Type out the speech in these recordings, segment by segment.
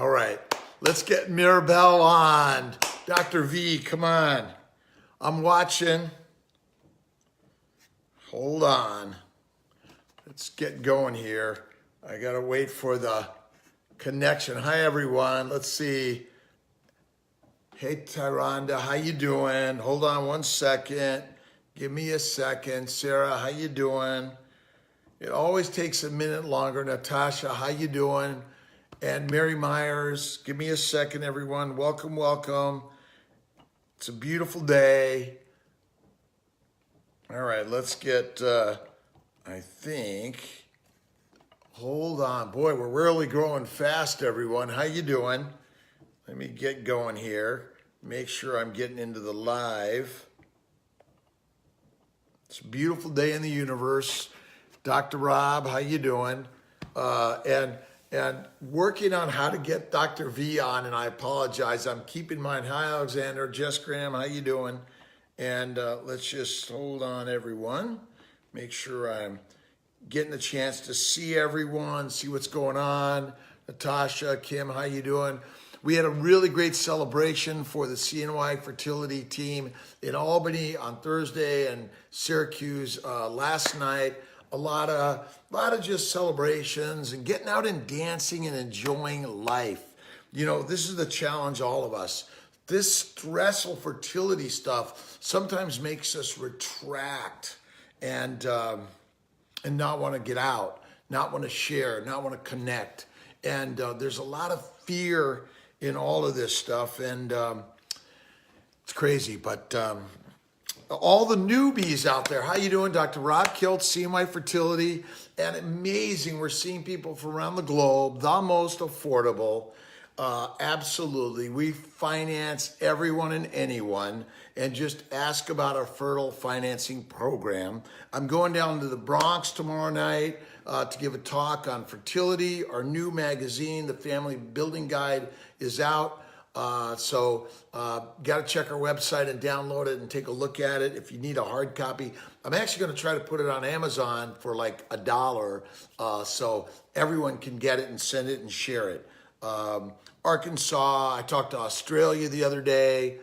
All right, let's get Mirabelle on. Dr. V, come on. I'm watching. Hold on. Let's get going here. I gotta wait for the connection. Hi, everyone. Let's see. Hey, Tyranda, how you doing? Hold on one second. Give me a second. Sarah, how you doing? It always takes a minute longer. Natasha, how you doing? And Mary Myers, give me a second, everyone. Welcome, welcome. It's a beautiful day. All right, let's get, I think, hold on. Boy, we're really growing fast, everyone. How you doing? Let me get going here. Make sure I'm getting into the live. It's a beautiful day in the universe. Dr. Rob, how you doing? And working on how to get Dr. V on, and I apologize. I'm keeping mine. Hi, Alexander. Jess Graham, how you doing? And let's just hold on, everyone. Make sure I'm getting a chance to see everyone, see what's going on. Natasha, Kim, how you doing? We had a really great celebration for the CNY fertility team in Albany on Thursday and Syracuse last night. A lot of just celebrations and getting out and dancing and enjoying life. You know, this is the challenge, all of us. This stressful fertility stuff sometimes makes us retract and not want to get out, not want to share, not want to connect. And there's a lot of fear in all of this stuff, and it's crazy, but all the newbies out there, how you doing? Dr. Rob Kiltz, CMI Fertility, and amazing. We're seeing people from around the globe, the most affordable. Absolutely. We finance everyone and anyone, and just ask about our fertile financing program. I'm going down to the Bronx tomorrow night to give a talk on fertility. Our new magazine, The Family Building Guide, is out. So got to check our website and download it and take a look at it. If you need a hard copy, I'm actually going to try to put it on Amazon for like $1, so everyone can get it and send it and share it. Arkansas, I talked to Australia the other day,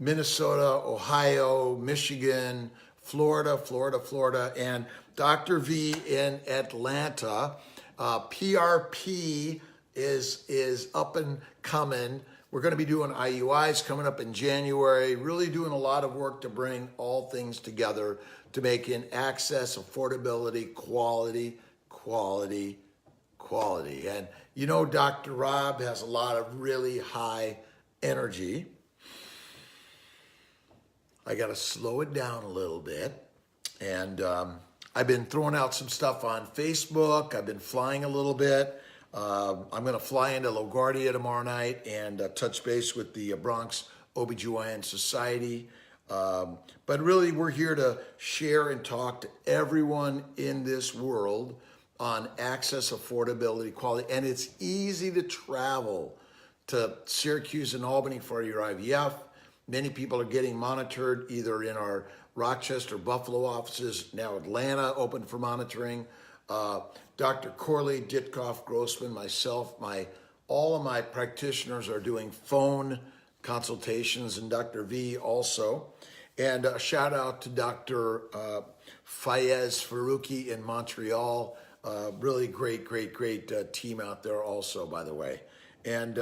Minnesota, Ohio, Michigan, Florida, and Dr. V in Atlanta. PRP is up and coming. We're going to be doing IUIs coming up in January, really doing a lot of work to bring all things together to make in access, affordability, quality. And you know, Dr. Rob has a lot of really high energy. I got to slow it down a little bit. And I've been throwing out some stuff on Facebook. I've been flying a little bit. I'm going to fly into LaGuardia tomorrow night and touch base with the Bronx OBGYN Society. But really, we're here to share and talk to everyone in this world on access, affordability, quality. And it's easy to travel to Syracuse and Albany for your IVF. Many people are getting monitored either in our Rochester, Buffalo offices, now Atlanta open for monitoring. Dr. Corley, Ditkoff, Grossman, myself, all of my practitioners are doing phone consultations, and Dr. V also. And a shout out to Dr. Fayez Farouki in Montreal. Really great team out there also, by the way. And,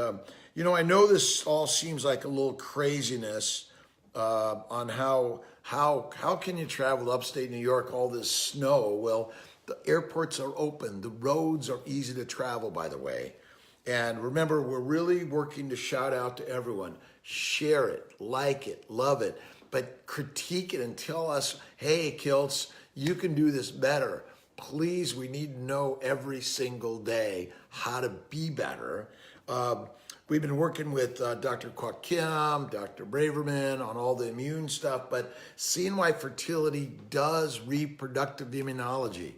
you know, I know this all seems like a little craziness on how can you travel upstate New York, all this snow? Well, the airports are open. The roads are easy to travel, by the way. And remember, we're really working to shout out to everyone. Share it, like it, love it, but critique it and tell us, hey, Kiltz, you can do this better. Please, we need to know every single day how to be better. We've been working with Dr. Kwok Kim, Dr. Braverman on all the immune stuff, but CNY Fertility does reproductive immunology.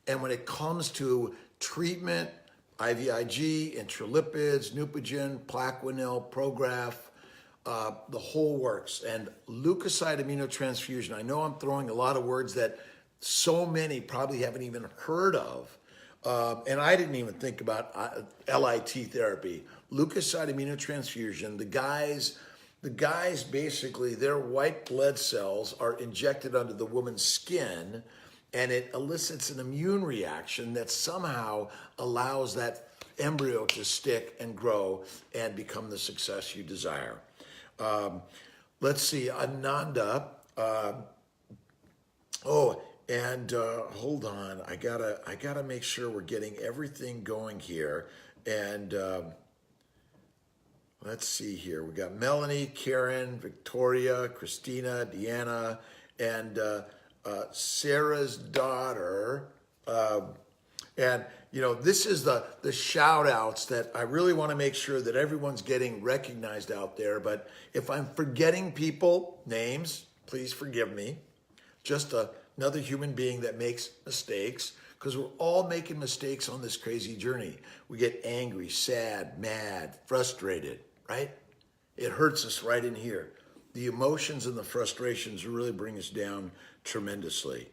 And when it comes to treatment, IVIG, intralipids, Neupogen, Plaquenil, Prograf, the whole works. And leukocyte immunotransfusion, I know I'm throwing a lot of words that so many probably haven't even heard of. And I didn't even think about LIT therapy, leukocyte immunotransfusion. The guys basically, their white blood cells are injected under the woman's skin, and it elicits an immune reaction that somehow allows that embryo to stick and grow and become the success you desire. Let's see, Ananda. Hold on, I gotta make sure we're getting everything going here. And let's see here. We got Melanie, Karen, Victoria, Christina, Deanna, and Sarah's daughter. And this is the shout outs that I really want to make sure that everyone's getting recognized out there. But if I'm forgetting people, names, please forgive me. Just another human being that makes mistakes, because we're all making mistakes on this crazy journey. We get angry, sad, mad, frustrated, right? It hurts us right in here. The emotions and the frustrations really bring us down tremendously.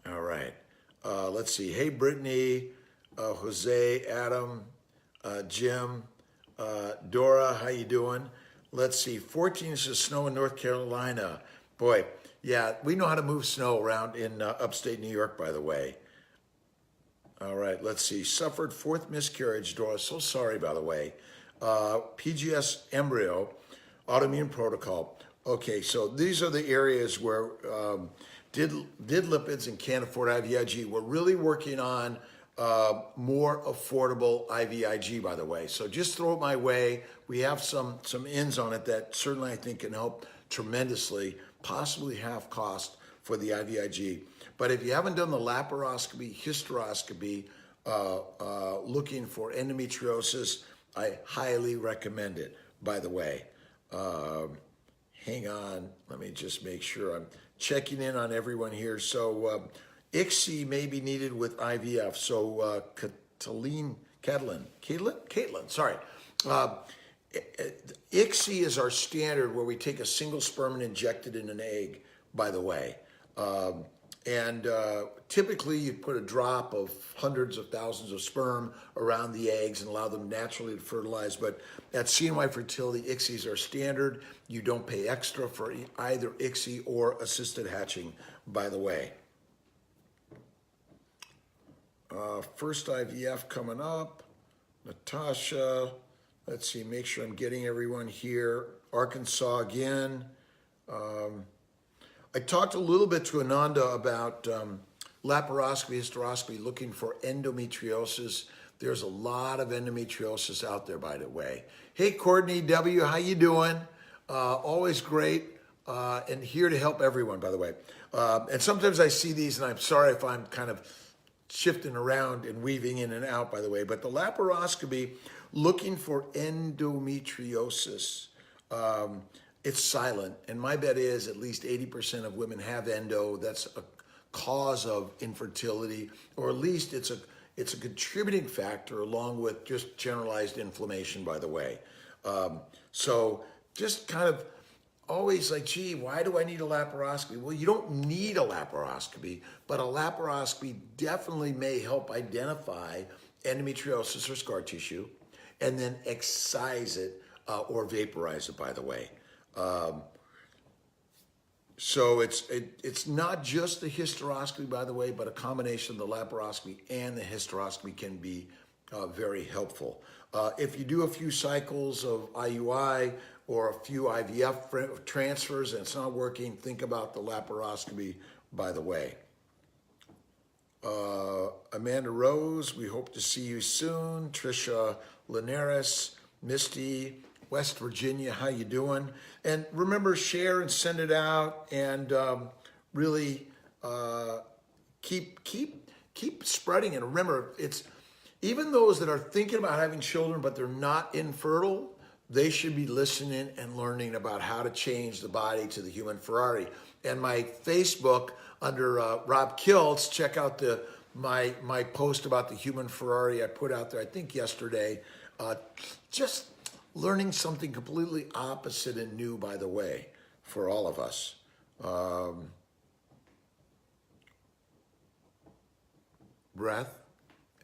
All right. Let's see. Hey, Brittany, Jose, Adam, Jim, Dora, how you doing? Let's see. 14 inches of snow in North Carolina. Boy, yeah, we know how to move snow around in upstate New York, by the way. All right, let's see. Suffered fourth miscarriage, Dora. So sorry, by the way. PGS embryo, autoimmune protocol. Okay, so these are the areas where did lipids and can't afford IVIG. We're really working on more affordable IVIG, by the way. So just throw it my way. We have some ins on it that certainly I think can help tremendously, possibly half cost for the IVIG. But if you haven't done the laparoscopy, hysteroscopy, looking for endometriosis, I highly recommend it, by the way. Hang on, let me just make sure I'm checking in on everyone here. So ICSI may be needed with IVF. So Caitlin, sorry. ICSI is our standard where we take a single sperm and inject it in an egg, by the way. Typically you put a drop of hundreds of thousands of sperm around the eggs and allow them naturally to fertilize. But at CNY Fertility, ICSI is our standard. You don't pay extra for either ICSI or assisted hatching, by the way. First IVF coming up. Natasha, let's see, make sure I'm getting everyone here. Arkansas again. I talked a little bit to Ananda about laparoscopy, hysteroscopy, looking for endometriosis. There's a lot of endometriosis out there, by the way. Hey, Courtney W., how you doing? Always great, and here to help everyone, by the way. And sometimes I see these, and I'm sorry if I'm kind of shifting around and weaving in and out, by the way. But the laparoscopy, looking for endometriosis, it's silent, and my bet is at least 80% of women have endo. That's a cause of infertility, or at least it's a contributing factor along with just generalized inflammation, by the way. So just kind of always like, gee, why do I need a laparoscopy? Well, you don't need a laparoscopy, but a laparoscopy definitely may help identify endometriosis or scar tissue and then excise it or vaporize it, by the way. So it's not just the hysteroscopy, by the way, but a combination of the laparoscopy and the hysteroscopy can be very helpful. If you do a few cycles of IUI or a few IVF transfers and it's not working, think about the laparoscopy, by the way. Amanda Rose, we hope to see you soon. Trisha Linares, Misty, West Virginia, how you doing? And remember, share and send it out, and really keep spreading it. Remember, it's even those that are thinking about having children but they're not infertile, they should be listening and learning about how to change the body to the human Ferrari. And my Facebook under Rob Kiltz, check out my post about the human Ferrari I put out there, I think yesterday. Just learning something completely opposite and new, by the way, for all of us. breath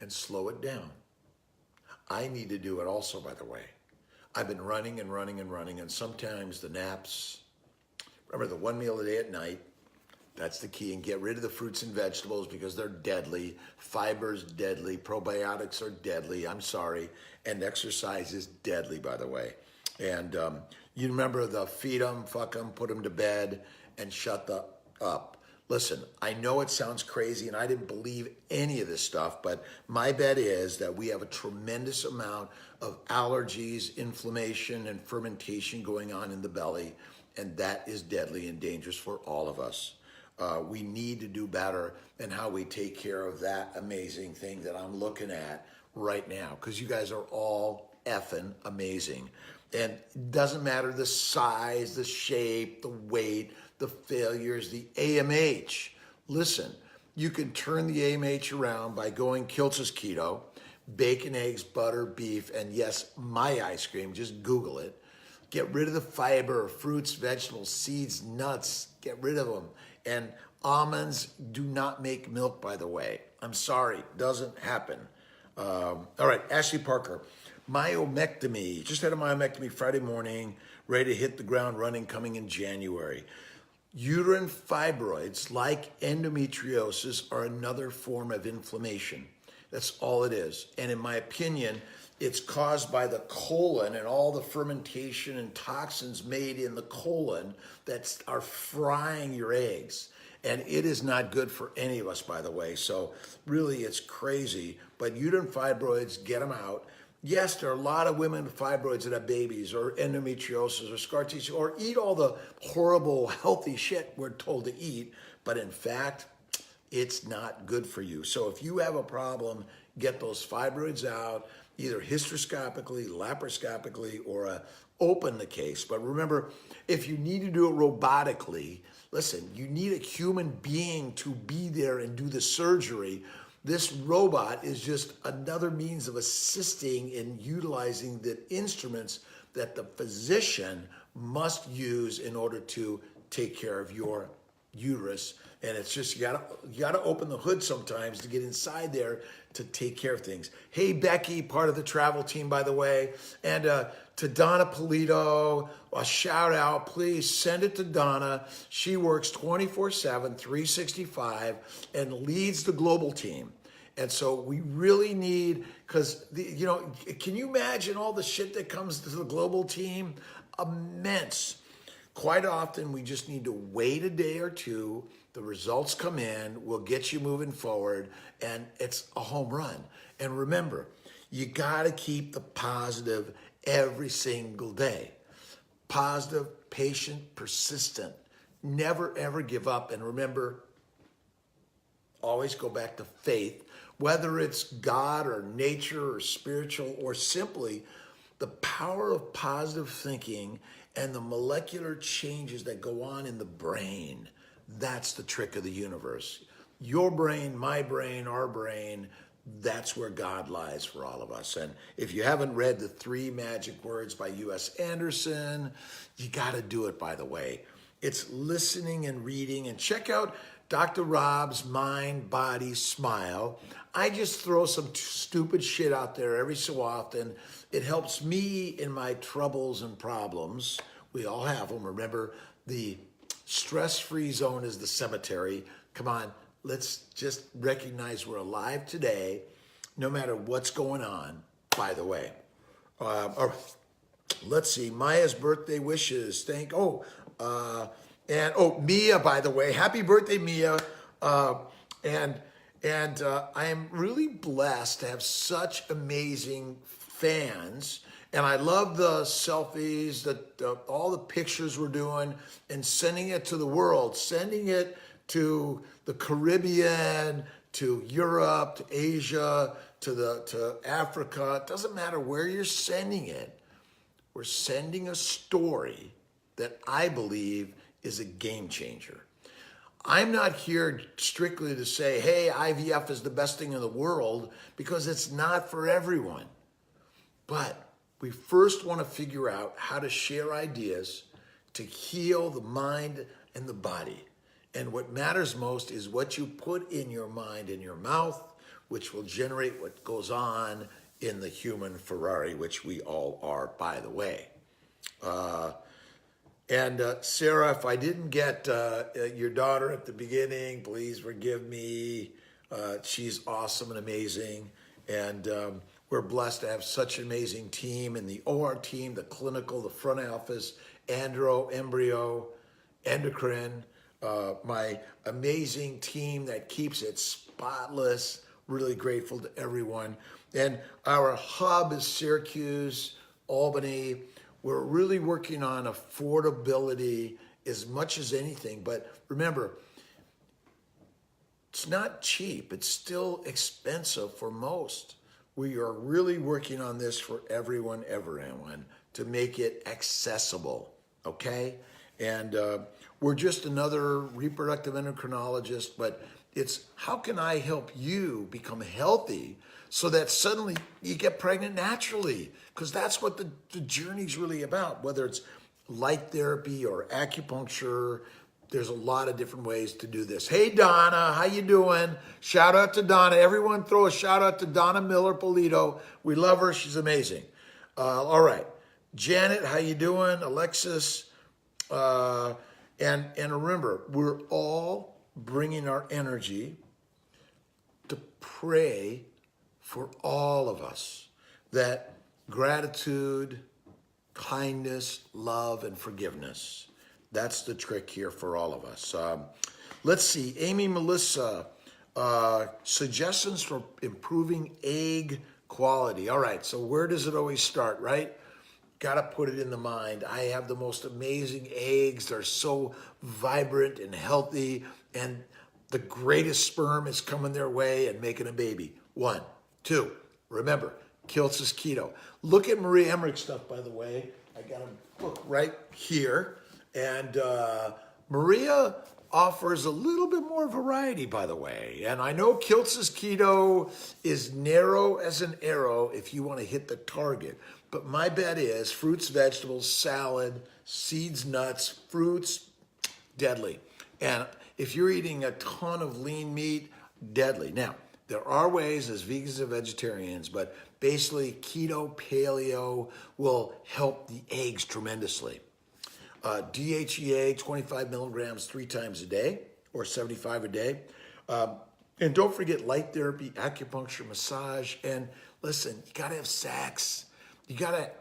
and slow it down. I need to do it also, by the way. I've been running and running and running, and sometimes the naps, remember the one meal a day at night, that's the key, and get rid of the fruits and vegetables because they're deadly. Fiber's deadly, probiotics are deadly, I'm sorry, and exercise is deadly, by the way. And you remember the feed them, fuck them, put them to bed, and shut the up. Listen, I know it sounds crazy, and I didn't believe any of this stuff, but my bet is that we have a tremendous amount of allergies, inflammation, and fermentation going on in the belly, and that is deadly and dangerous for all of us. We need to do better in how we take care of that amazing thing that I'm looking at right now, because you guys are all effing amazing. And it doesn't matter the size, the shape, the weight, the failures, the AMH. Listen, you can turn the AMH around by going Kiltz's keto, bacon, eggs, butter, beef, and yes, my ice cream, just Google it. Get rid of the fiber, fruits, vegetables, seeds, nuts, get rid of them. And almonds do not make milk, by the way. I'm sorry, doesn't happen. All right, Ashley Parker. Myomectomy, just had a myomectomy Friday morning, ready to hit the ground running coming in January. Uterine fibroids, like endometriosis, are another form of inflammation. That's all it is. And in my opinion, it's caused by the colon and all the fermentation and toxins made in the colon that are frying your eggs. And it is not good for any of us, by the way. So really, it's crazy. But uterine fibroids, get them out. Yes, there are a lot of women with fibroids that have babies or endometriosis or scar tissue or eat all the horrible, healthy shit we're told to eat. But in fact, it's not good for you. So if you have a problem, get those fibroids out, either hysteroscopically, laparoscopically, or open the case. But remember, if you need to do it robotically, listen, you need a human being to be there and do the surgery. This robot is just another means of assisting in utilizing the instruments that the physician must use in order to take care of your uterus. And it's just, you gotta open the hood sometimes to get inside there to take care of things. Hey, Becky, part of the travel team, by the way. And to Donna Polito, a shout out, please send it to Donna. She works 24/7, 365, and leads the global team. And so we really need, because, can you imagine all the shit that comes to the global team? Immense. Quite often, we just need to wait a day or two. The results come in, we'll get you moving forward, and it's a home run. And remember, you gotta keep the positive every single day. Positive, patient, persistent. Never, ever give up. And remember, always go back to faith, whether it's God or nature or spiritual or simply the power of positive thinking and the molecular changes that go on in the brain. That's the trick of the universe. Your brain, my brain, our brain, that's where God lies for all of us. And if you haven't read The 3 Magic Words by U.S. Anderson, you got to do it, by the way. It's listening and reading. And check out Dr. Rob's Mind, Body, Smile. I just throw some stupid shit out there every so often. It helps me in my troubles and problems. We all have them. Remember, the stress-free zone is the cemetery. Come on, let's just recognize we're alive today, no matter what's going on, by the way. Let's see, Maya's birthday wishes. Mia, by the way, happy birthday, Mia. And I am really blessed to have such amazing fans. And I love the selfies, all the pictures we're doing and sending it to the world, sending it to the Caribbean, to Europe, to Asia, to Africa. It doesn't matter where you're sending it. We're sending a story that I believe is a game changer. I'm not here strictly to say, hey, IVF is the best thing in the world, because it's not for everyone. But we first want to figure out how to share ideas to heal the mind and the body. And what matters most is what you put in your mind and your mouth, which will generate what goes on in the human Ferrari, which we all are, by the way. And Sarah, if I didn't get your daughter at the beginning, please forgive me. She's awesome and amazing. And we're blessed to have such an amazing team in the OR team, the clinical, the front office, andro, embryo, endocrine, my amazing team that keeps it spotless. Really grateful to everyone. And our hub is Syracuse, Albany. We're really working on affordability as much as anything. But remember, it's not cheap. It's still expensive for most. We are really working on this for everyone, to make it accessible, okay? And we're just another reproductive endocrinologist, but it's how can I help you become healthy so that suddenly you get pregnant naturally? Because that's what the journey's really about, whether it's light therapy or acupuncture. There's a lot of different ways to do this. Hey, Donna, how you doing? Shout out to Donna. Everyone throw a shout out to Donna Miller-Polito. We love her. She's amazing. All right. Janet, how you doing? Alexis. And remember, we're all bringing our energy to pray for all of us that gratitude, kindness, love, and forgiveness. That's the trick here for all of us. Let's see, Amy Melissa, suggestions for improving egg quality. All right, so where does it always start, right? Got to put it in the mind. I have the most amazing eggs. They're so vibrant and healthy, and the greatest sperm is coming their way and making a baby. 1, 2, remember, Kiltz is keto. Look at Maria Emmerich's stuff, by the way. I got a book right here. And Maria offers a little bit more variety, by the way. And I know Kiltz's keto is narrow as an arrow if you want to hit the target. But my bet is fruits, vegetables, salad, seeds, nuts, fruits, deadly. And if you're eating a ton of lean meat, deadly. Now, there are ways as vegans and vegetarians, but basically keto, paleo will help the eggs tremendously. DHEA, 25 milligrams 3 times a day, or 75 a day. And don't forget light therapy, acupuncture, massage, and listen, you gotta have sex. You gotta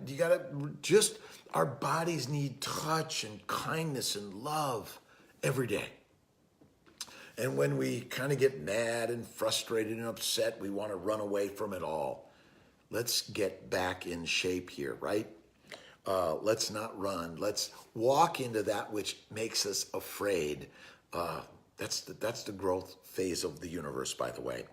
just, our bodies need touch and kindness and love every day. And when we kind of get mad and frustrated and upset, we want to run away from it all. Let's get back in shape here, right? Let's not run. Let's walk into that which makes us afraid. That's the growth phase of the universe, by the way.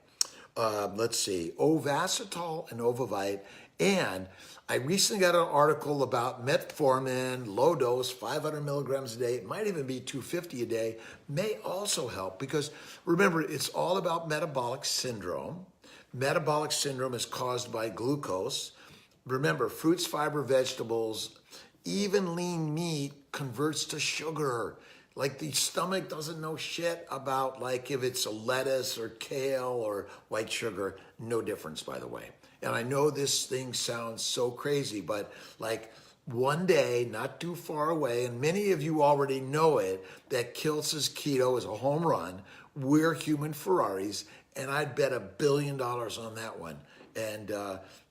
Let's see, Ovasitol and Ovavite. And I recently got an article about metformin, low dose, 500 milligrams a day. It might even be 250 a day, may also help because remember, it's all about metabolic syndrome. Metabolic syndrome is caused by glucose. Remember, fruits, fiber, vegetables, even lean meat converts to sugar. Like the stomach doesn't know shit about like if it's a lettuce or kale or white sugar. No difference, by the way. And I know this thing sounds so crazy, but like one day, not too far away, and many of you already know it, that Kiltz's keto is a home run. We're human Ferraris, and I'd bet $1 billion on that one. And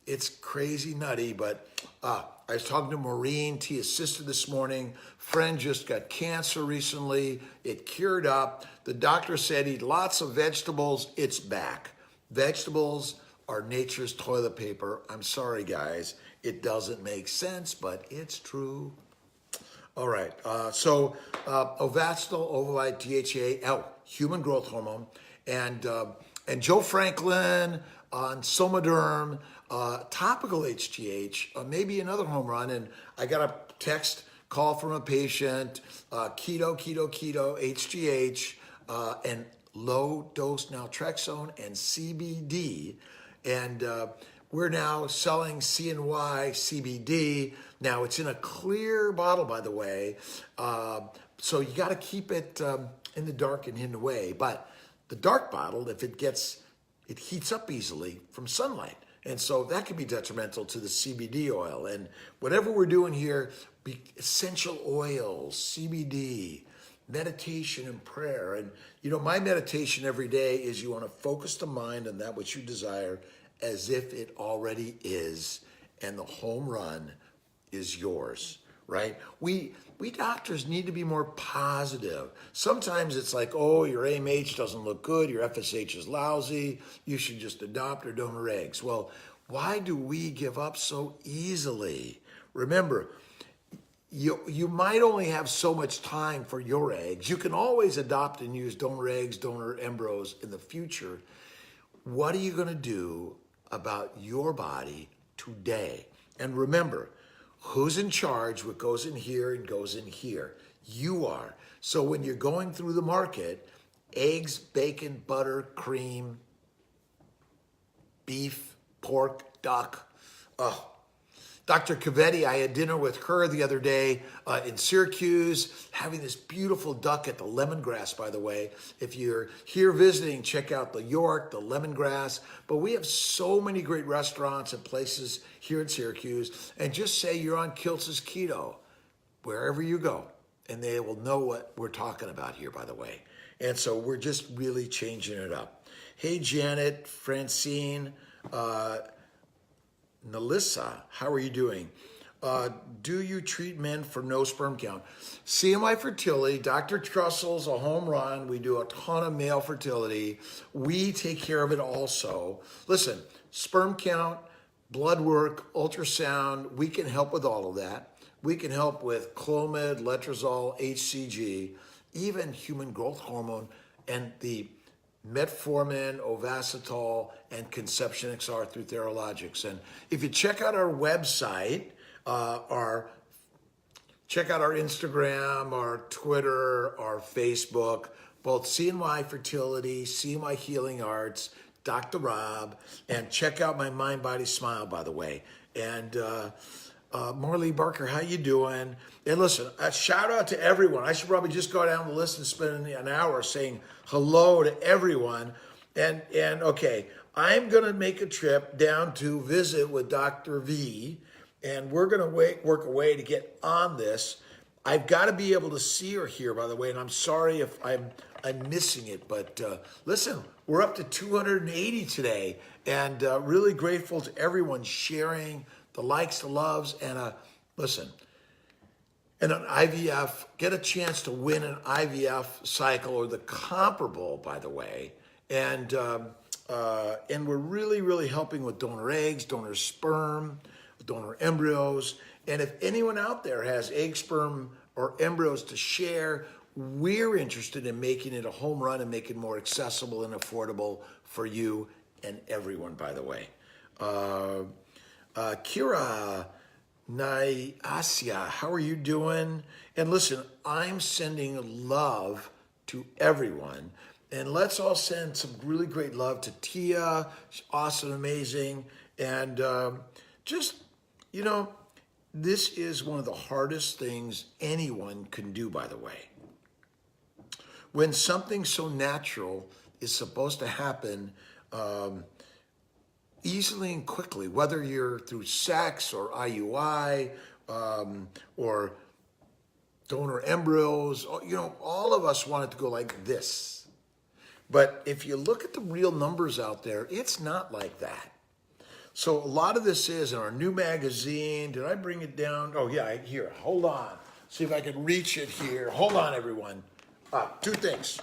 it's crazy nutty, but I was talking to Maureen, Tia's sister, this morning. Friend just got cancer recently. It cured up. The doctor said eat lots of vegetables. It's back. Vegetables are nature's toilet paper. I'm sorry, guys. It doesn't make sense, but it's true. All right. So Ovasitol, Ovavite, DHEA, human growth hormone, and Joe Franklin on Somaderm, topical HGH, maybe another home run. And I got a text call from a patient, keto, HGH, and low dose naltrexone and CBD. And we're now selling CNY CBD. Now it's in a clear bottle, by the way. So you got to keep it in the dark and hidden away. But the dark bottle, if it heats up easily from sunlight. And so that can be detrimental to the CBD oil. And whatever we're doing here, essential oils, CBD, meditation and prayer. And, my meditation every day is you want to focus the mind on that which you desire as if it already is, and the home run is yours, right? We doctors need to be more positive. Sometimes it's like, oh, your AMH doesn't look good, your FSH is lousy, you should just adopt or donor eggs. Well, why do we give up so easily? Remember, you might only have so much time for your eggs. You can always adopt and use donor eggs, donor embryos in the future. What are you going to do about your body today? And remember, who's in charge? What goes in here and goes in here? You are. So when you're going through the market, eggs, bacon, butter, cream, beef, pork, duck. Oh, Dr. Cavetti, I had dinner with her the other day in Syracuse, having this beautiful duck at the Lemongrass, by the way. If you're here visiting, check out the York, the Lemongrass. But we have so many great restaurants and places here in Syracuse. And just say you're on Kiltz's Keto, wherever you go. And they will know what we're talking about here, by the way. And so we're just really changing it up. Hey, Janet, Francine, Melissa, how are you doing? Do you treat men for no sperm count? CMI Fertility, Dr. Trustle's a home run. We do a ton of male fertility. We take care of it also. Listen, sperm count, blood work, ultrasound, we can help with all of that. We can help with Clomid, Letrozole, HCG, even human growth hormone, and the metformin, Ovasitol, and Conception XR through Theralogics. And if you check out our website, check out our Instagram, our Twitter, our Facebook, both CNY Fertility, CNY Healing Arts, Dr. Rob, and check out my Mind, Body, Smile, by the way. And Marley Barker, how you doing? And listen, a shout out to everyone. I should probably just go down the list and spend an hour saying hello to everyone. And okay, I'm going to make a trip down to visit with Dr. V, and we're going to work a way to get on this. I've got to be able to see her here, by the way, and I'm sorry if I'm missing it. But listen, we're up to 280 today, and really grateful to everyone sharing the likes, the loves, and listen, and an IVF, get a chance to win an IVF cycle or the comparable, by the way. And we're really, really helping with donor eggs, donor sperm, donor embryos. And if anyone out there has egg, sperm, or embryos to share, we're interested in making it a home run and making it more accessible and affordable for you and everyone, by the way. Kira Nyasia, how are you doing? And listen, I'm sending love to everyone. And let's all send some really great love to Tia. She's awesome, amazing. And this is one of the hardest things anyone can do, by the way. When something so natural is supposed to happen easily and quickly, whether you're through sex or IUI or donor embryos, all of us want it to go like this. But if you look at the real numbers out there, it's not like that. So a lot of this is in our new magazine. Did I bring it down? Oh yeah, here, hold on. See if I can reach it here. Hold on, everyone. Two things.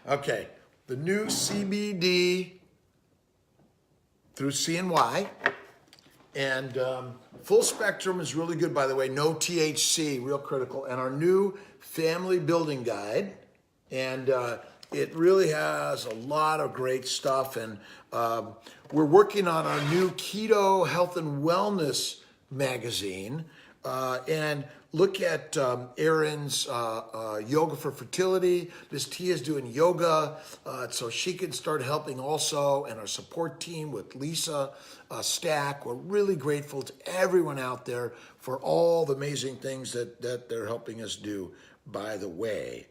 Okay. The new CBD through CNY, and full spectrum is really good, by the way. No THC, real critical. And our new family building guide, and it really has a lot of great stuff. And we're working on our new Keto Health and Wellness magazine, and look at Erin's Yoga for Fertility. Miss Tia's doing yoga, so she can start helping also, and our support team with Lisa Stack. We're really grateful to everyone out there for all the amazing things that they're helping us do, by the way.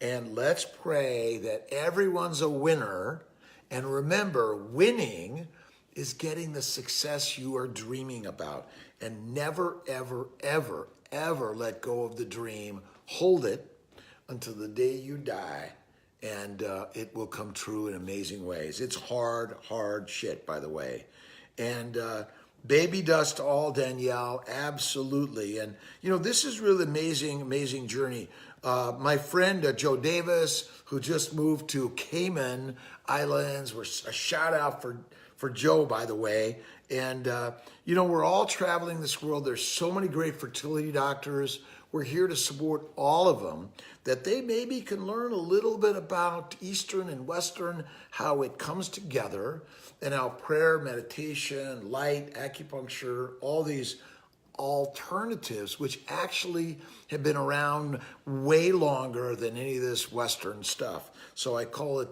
And let's pray that everyone's a winner. And remember, winning is getting the success you are dreaming about. And never, ever, ever, ever let go of the dream. Hold it until the day you die, and it will come true in amazing ways. It's hard, hard shit, by the way. And baby dust all, Danielle, absolutely. And, you know, this is really amazing, amazing journey. My friend Joe Davis, who just moved to Cayman Islands, a shout out for Joe, by the way. And, you know, we're all traveling this world. There's so many great fertility doctors. We're here to support all of them, that they maybe can learn a little bit about Eastern and Western, how it comes together, and how prayer, meditation, light, acupuncture, all these alternatives, which actually have been around way longer than any of this Western stuff. So I call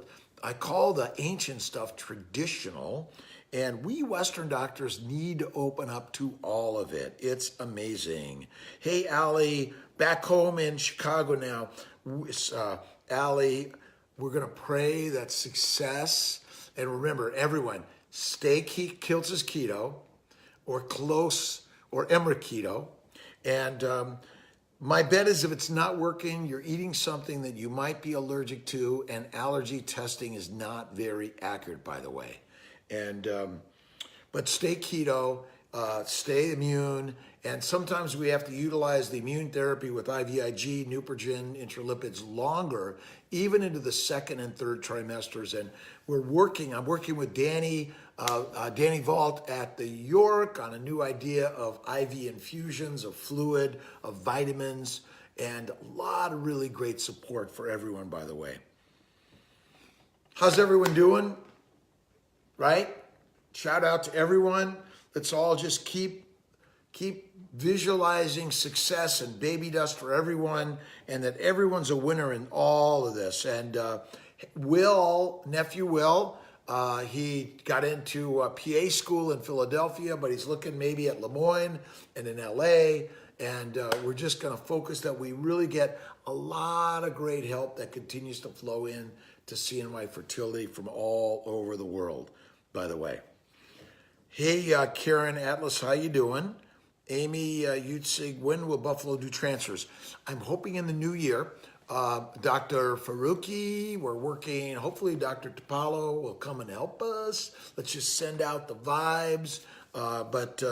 the ancient stuff traditional, and we Western doctors need to open up to all of it. It's amazing. Hey, Allie, back home in Chicago now. Allie, we're going to pray that success. And remember, everyone, stay Kiltz's keto or close or Emmer keto. And my bet is if it's not working, you're eating something that you might be allergic to, and allergy testing is not very accurate, by the way. And but stay keto, stay immune, and sometimes we have to utilize the immune therapy with IVIG, Neupogen, intralipids longer, even into the second and third trimesters. And I'm working with Danny Vault at the York on a new idea of IV infusions of fluid, of vitamins, and a lot of really great support for everyone, by the way. How's everyone doing? Right? Shout out to everyone. Let's all just keep visualizing success and baby dust for everyone, and that everyone's a winner in all of this. And nephew Will, he got into PA school in Philadelphia, but he's looking maybe at Lemoyne and in LA. And we're just going to focus that we really get a lot of great help that continues to flow in to CNY Fertility from all over the world, by the way. Hey, Karen Atlas, how you doing? Amy Utzig, when will Buffalo do transfers? I'm hoping in the new year. Dr. Faruqi, we're working, hopefully Dr. Topalo will come and help us. Let's just send out the vibes. But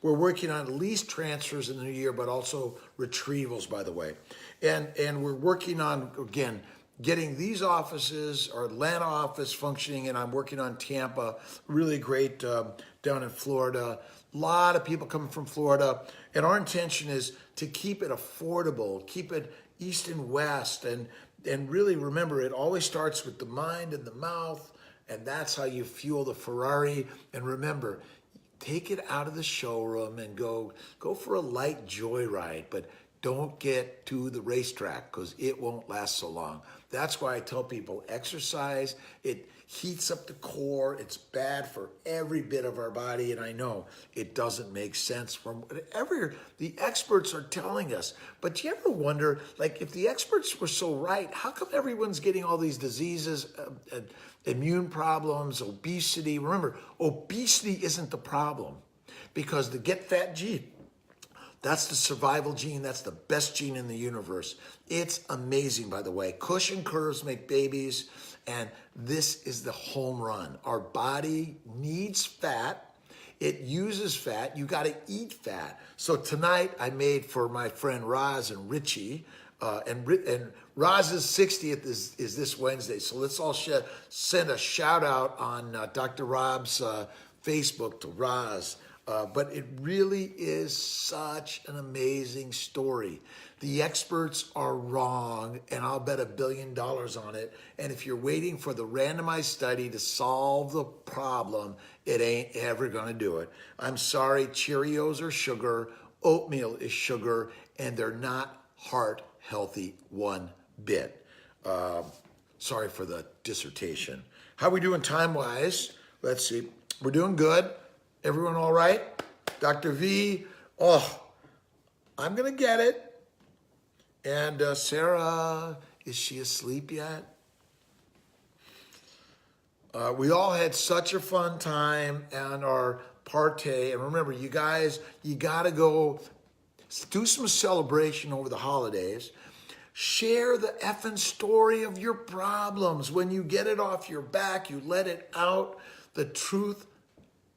we're working on at least transfers in the new year, but also retrievals, by the way. And we're working on, again, getting these offices, our Atlanta office functioning, and I'm working on Tampa, really great down in Florida. A lot of people coming from Florida. And our intention is to keep it affordable, keep it east and west, and really remember, it always starts with the mind and the mouth, and that's how you fuel the Ferrari. And remember, take it out of the showroom and go for a light joyride, but don't get to the racetrack because it won't last so long. That's why I tell people exercise. It heats up the core. It's bad for every bit of our body. And I know it doesn't make sense from whatever the experts are telling us. But do you ever wonder, like, if the experts were so right, how come everyone's getting all these diseases, immune problems, obesity? Remember, obesity isn't the problem because the get fat gene, that's the survival gene. That's the best gene in the universe. It's amazing, by the way. Cushion curves make babies, and this is the home run. Our body needs fat. It uses fat. You got to eat fat. So tonight I made for my friend Roz and Richie, and Roz's 60th is this Wednesday. So let's all send a shout out on Dr. Rob's Facebook to Roz. But it really is such an amazing story. The experts are wrong, and I'll bet $1 billion on it. And if you're waiting for the randomized study to solve the problem, it ain't ever going to do it. I'm sorry, Cheerios are sugar, oatmeal is sugar, and they're not heart healthy one bit. Sorry for the dissertation. How we doing time-wise? Let's see. We're doing good. Everyone all right? Dr. V, I'm going to get it. And Sarah Is she asleep yet? We all had such a fun time and our party. And remember, you guys, you got to go do some celebration over the holidays. Share the effing story of your problems. When you get it off your back, you let it out. The truth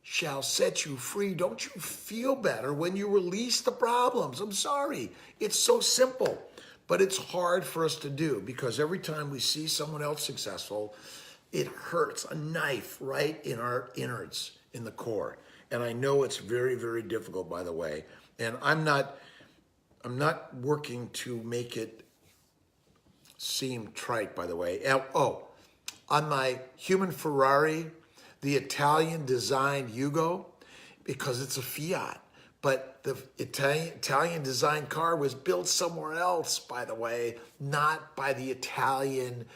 shall set you free. Don't you feel better when you release the problems? I'm sorry. It's so simple, but it's hard for us to do because every time we see someone else successful, it hurts a knife right in our innards, in the core. And I know it's very, very difficult, by the way. And I'm not working to make it seem trite, by the way. Oh, on my human Ferrari, the Italian designed Yugo, because it's a Fiat. But the Italian designed car was built somewhere else, by the way, not by the Italian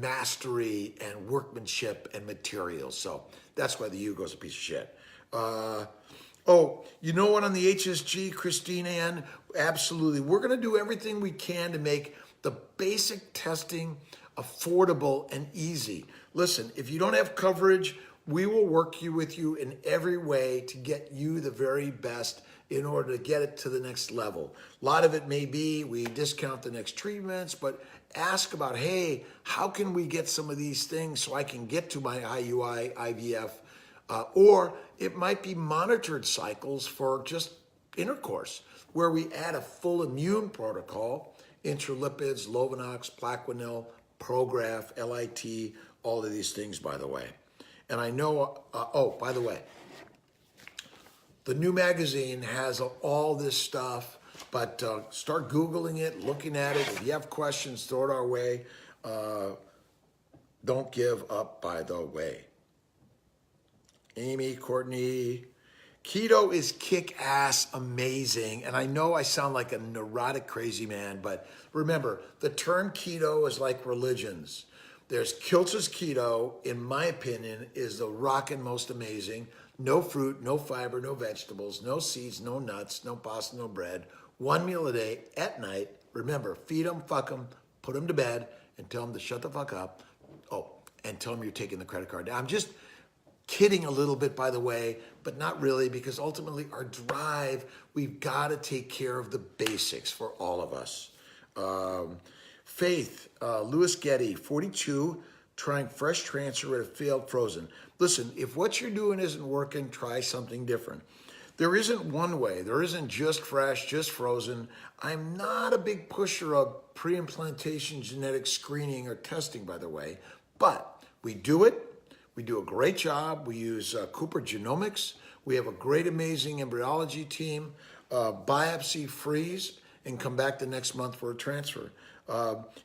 mastery and workmanship and materials. So that's why the Yugo's a piece of shit. Oh, you know what, on the HSG, Christine Ann, absolutely. We're going to do everything we can to make the basic testing affordable and easy. Listen, if you don't have coverage, we will work with you in every way to get you the very best in order to get it to the next level. A lot of it may be we discount the next treatments, but ask about, hey, how can we get some of these things so I can get to my IUI, IVF, or it might be monitored cycles for just intercourse, where we add a full immune protocol, intralipids, Lovenox, Plaquenil, Prograf, LIT, all of these things, by the way. And I know, oh, by the way, the new magazine has all this stuff, but start Googling it, looking at it. If you have questions, throw it our way. Don't give up, by the way. Amy, Courtney, keto is kick-ass amazing. And I know I sound like a neurotic crazy man, but remember, the term keto is like religions. There's Kiltz's keto, in my opinion, is the rockin' most amazing. No fruit, no fiber, no vegetables, no seeds, no nuts, no pasta, no bread. One meal a day at night. Remember, feed them, fuck them, put them to bed, and tell them to shut the fuck up. Oh, and tell them you're taking the credit card. Now, I'm just kidding a little bit, by the way, but not really, because ultimately our drive, we've got to take care of the basics for all of us. Faith, Lewis Getty, 42, trying fresh transfer at a failed frozen. Listen, if what you're doing isn't working, try something different. There isn't one way. There isn't just fresh, just frozen. I'm not a big pusher of pre-implantation genetic screening or testing, by the way, but we do it. We do a great job. We use Cooper Genomics. We have a great, amazing embryology team. Biopsy, freeze, and come back the next month for a transfer.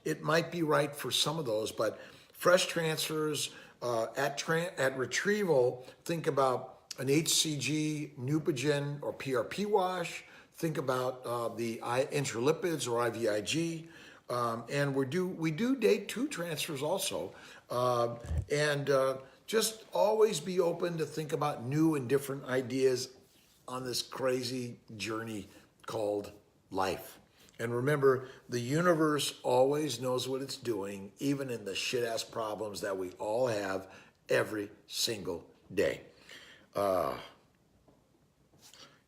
It might be right for some of those, but fresh transfers at retrieval, think about an HCG, Neupogen, or PRP wash. Think about the intralipids or IVIG. And we do day 2 transfers also. Just always be open to think about new and different ideas on this crazy journey called life. And remember, the universe always knows what it's doing, even in the shit-ass problems that we all have every single day.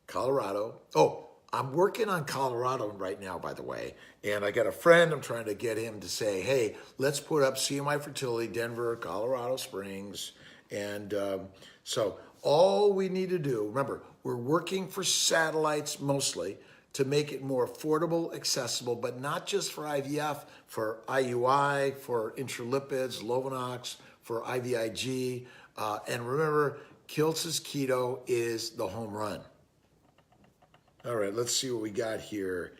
Colorado. Oh, I'm working on Colorado right now, by the way. And I got a friend, I'm trying to get him to say, hey, let's put up CMI Fertility, Denver, Colorado Springs. And so all we need to do, remember, we're working for satellites mostly to make it more affordable, accessible, but not just for IVF, for IUI, for intralipids, Lovenox, for IVIG. And remember, Kiltz's keto is the home run. All right, let's see what we got here.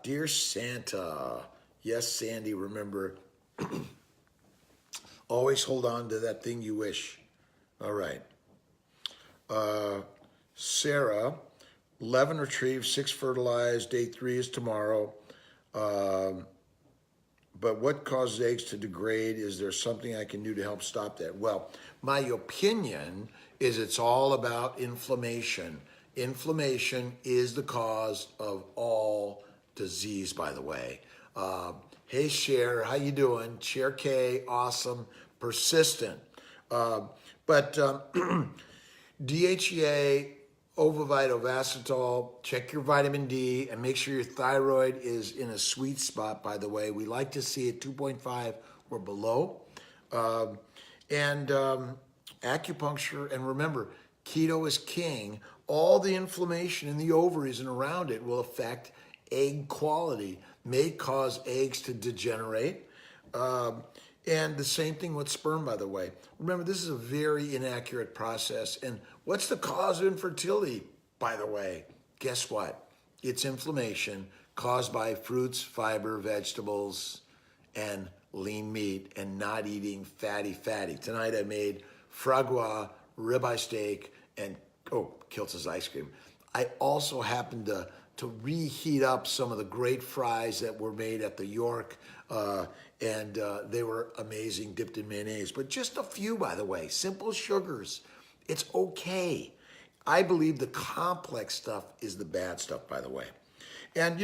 Dear Santa, yes, Sandy, remember, always hold on to that thing you wish. All right. Sarah, 11 retrieved, 6 fertilized, day 3 is tomorrow. But what causes eggs to degrade? Is there something I can do to help stop that? Well, my opinion is it's all about inflammation. Inflammation is the cause of all disease, by the way. Hey, Cher, how you doing? Cher K, awesome, persistent. But DHEA, Ovavite, Ovasitol, check your vitamin D, and make sure your thyroid is in a sweet spot, by the way. We like to see it 2.5 or below. Um, and acupuncture, and remember, keto is king. All the inflammation in the ovaries and around it will affect egg quality, may cause eggs to degenerate. Um, and the same thing with sperm, by the way. Remember, this is a very inaccurate process. And what's the cause of infertility, by the way? Guess what? It's inflammation caused by fruits, fiber, vegetables, and lean meat, and not eating fatty. Tonight I made foie gras, ribeye steak, and Kiltz's ice cream. I also happened to reheat up some of the great fries that were made at the York, and they were amazing, dipped in mayonnaise. But just a few, by the way, simple sugars. It's okay. I believe the complex stuff is the bad stuff, by the way. And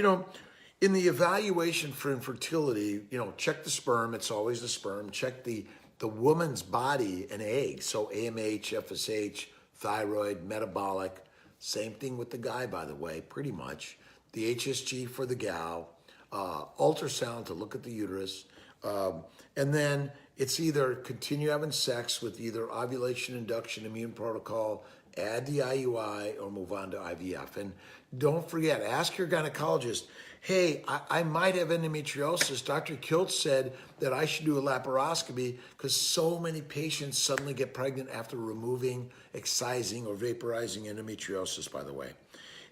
in the evaluation for infertility, check the sperm. It's always the sperm. Check the woman's body and egg. So AMH, FSH, thyroid, metabolic. Same thing with the guy, by the way, pretty much. The HSG for the gal, ultrasound to look at the uterus. And then it's either continue having sex with either ovulation induction immune protocol, add the IUI, or move on to IVF. And don't forget, ask your gynecologist, hey, I might have endometriosis. Dr. Kiltz said that I should do a laparoscopy because so many patients suddenly get pregnant after removing, excising, or vaporizing endometriosis, by the way.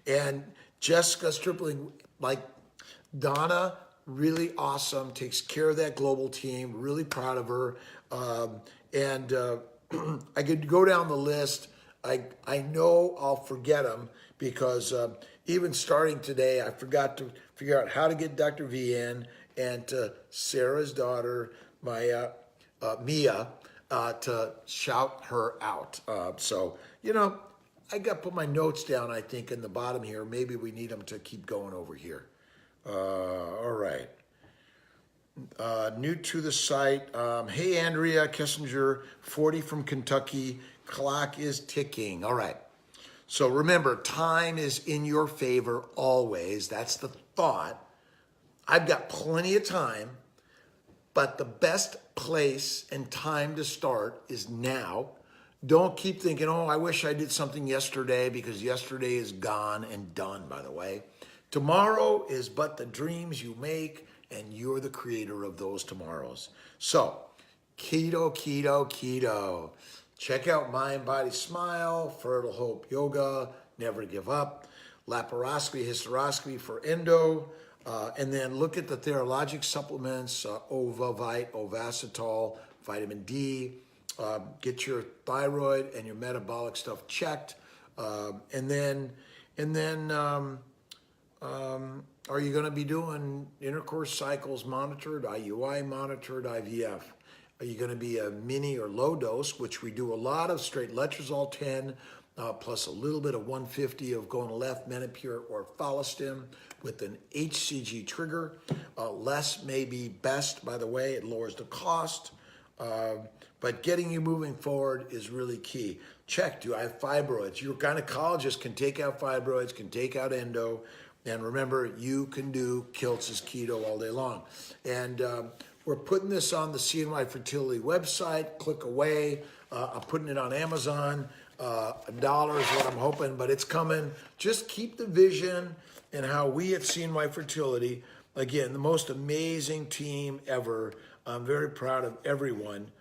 And Jessica Stripling, like Donna, really awesome, takes care of that global team, really proud of her. And I could go down the list. I know I'll forget them because even starting today, I forgot to figure out how to get Dr. V in, and to Sarah's daughter, Mia, to shout her out. So, I got to put my notes down, I think, in the bottom here. Maybe we need them to keep going over here. All right. New to the site. Hey, Andrea Kessinger, 40 from Kentucky. Clock is ticking. All right. So remember, time is in your favor always. That's the thought. I've got plenty of time, but the best place and time to start is now. Don't keep thinking, I wish I did something yesterday, because yesterday is gone and done, by the way. Tomorrow is but the dreams you make, and you're the creator of those tomorrows. So, keto, keto, keto. Check out Mind, Body, Smile, Fertile Hope Yoga, Never Give Up, laparoscopy, hysteroscopy for endo, and then look at the therapeutic supplements, Ovavite, Ovasitol, vitamin D. Get your thyroid and your metabolic stuff checked, and then are you going to be doing intercourse cycles monitored, IUI monitored, IVF? Are you going to be a mini or low dose, which we do a lot of, straight letrozole 10, plus a little bit of 150 of going left, Menopur or Follistim with an HCG trigger. Less may be best, by the way. It lowers the cost. But getting you moving forward is really key. Check, do I have fibroids? Your gynecologist can take out fibroids, can take out endo. And remember, you can do Kiltz's keto all day long. And we're putting this on the CNY Fertility website. Click away. I'm putting it on Amazon. $1 is what I'm hoping, but it's coming. Just keep the vision and how we at CNY Fertility, again, the most amazing team ever. I'm very proud of everyone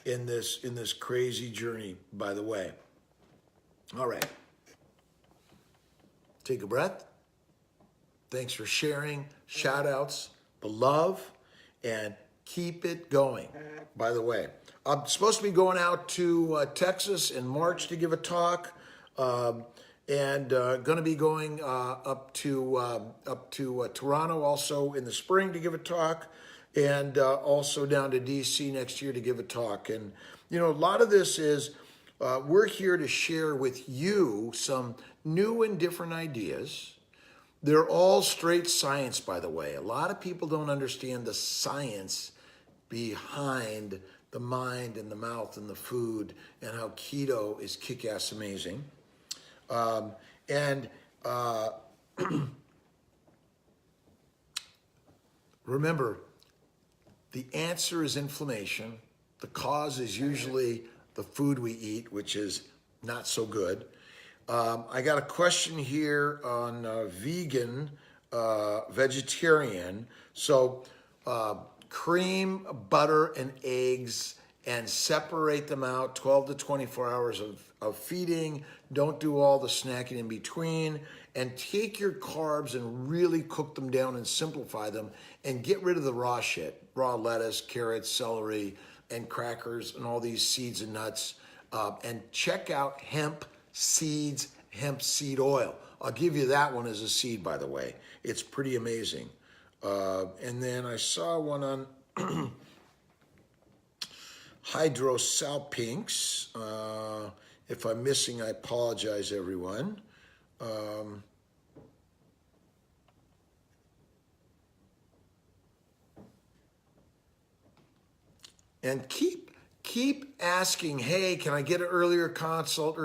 in this crazy journey, by the way. All right. Take a breath. Thanks for sharing. Shout outs, the love, and keep it going. By the way, I'm supposed to be going out to Texas in March to give a talk, and going to be going up to Toronto also in the spring to give a talk, and also down to DC next year to give a talk. And a lot of this is we're here to share with you some new and different ideas They're all straight science, by the way. A lot of people don't understand the science behind the mind and the mouth and the food and how keto is kick-ass amazing. And remember, the answer is inflammation. The cause is usually the food we eat, which is not so good. I got a question here on vegan, vegetarian. So cream, butter, and eggs, and separate them out 12 to 24 hours of feeding. Don't do all the snacking in between. And take your carbs and really cook them down and simplify them and get rid of the raw shit. Raw lettuce, carrots, celery, and crackers, and all these seeds and nuts. And check out hemp seeds, hemp seed oil. I'll give you that one as a seed, by the way. It's pretty amazing. And then I saw one on hydrosalpinx. If I'm missing, I apologize, everyone. And keep asking, hey, can I get an earlier consult?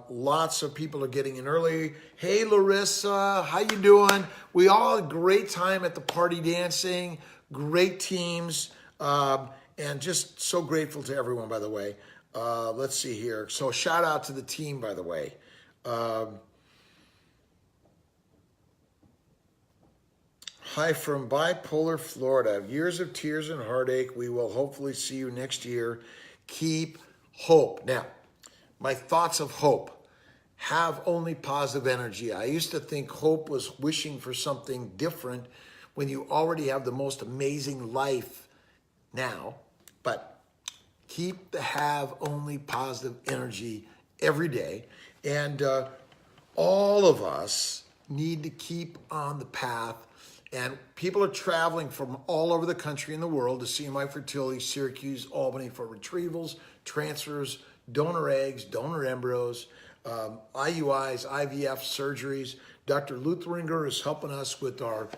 Lots of people are getting in early. Hey, Larissa, how you doing? We all had a great time at the party dancing, great teams, and just so grateful to everyone, by the way. Let's see here. So shout out to the team, by the way. Hi from bipolar Florida. Years of tears and heartache. We will hopefully see you next year. Keep hope. Now, my thoughts of hope. Have only positive energy. I used to think hope was wishing for something different when you already have the most amazing life now. But keep the have only positive energy every day. And all of us need to keep on the path. And people are traveling from all over the country and the world to CMI Fertility, Syracuse, Albany for retrievals, transfers, donor eggs, donor embryos, IUIs, IVF surgeries. Dr. Lutheringer is helping us with our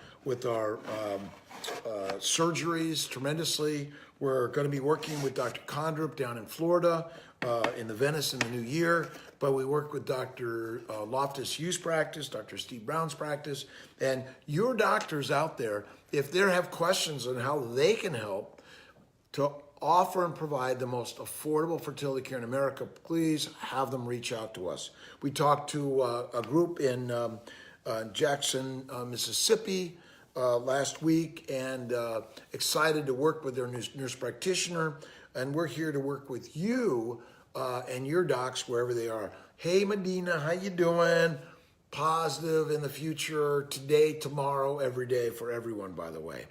surgeries tremendously. We're going to be working with Dr. Condrup down in Florida in the Venice in the new year. But we work with Dr. Loftus Hughes' practice, Dr. Steve Brown's practice, and your doctors out there, if they have questions on how they can help to offer and provide the most affordable fertility care in America, please have them reach out to us. We talked to a group in Jackson, Mississippi last week, and excited to work with their nurse practitioner, and we're here to work with you and your docs wherever they are. Hey, Medina, how you doing? Positive in the future, today, tomorrow, every day for everyone, by the way.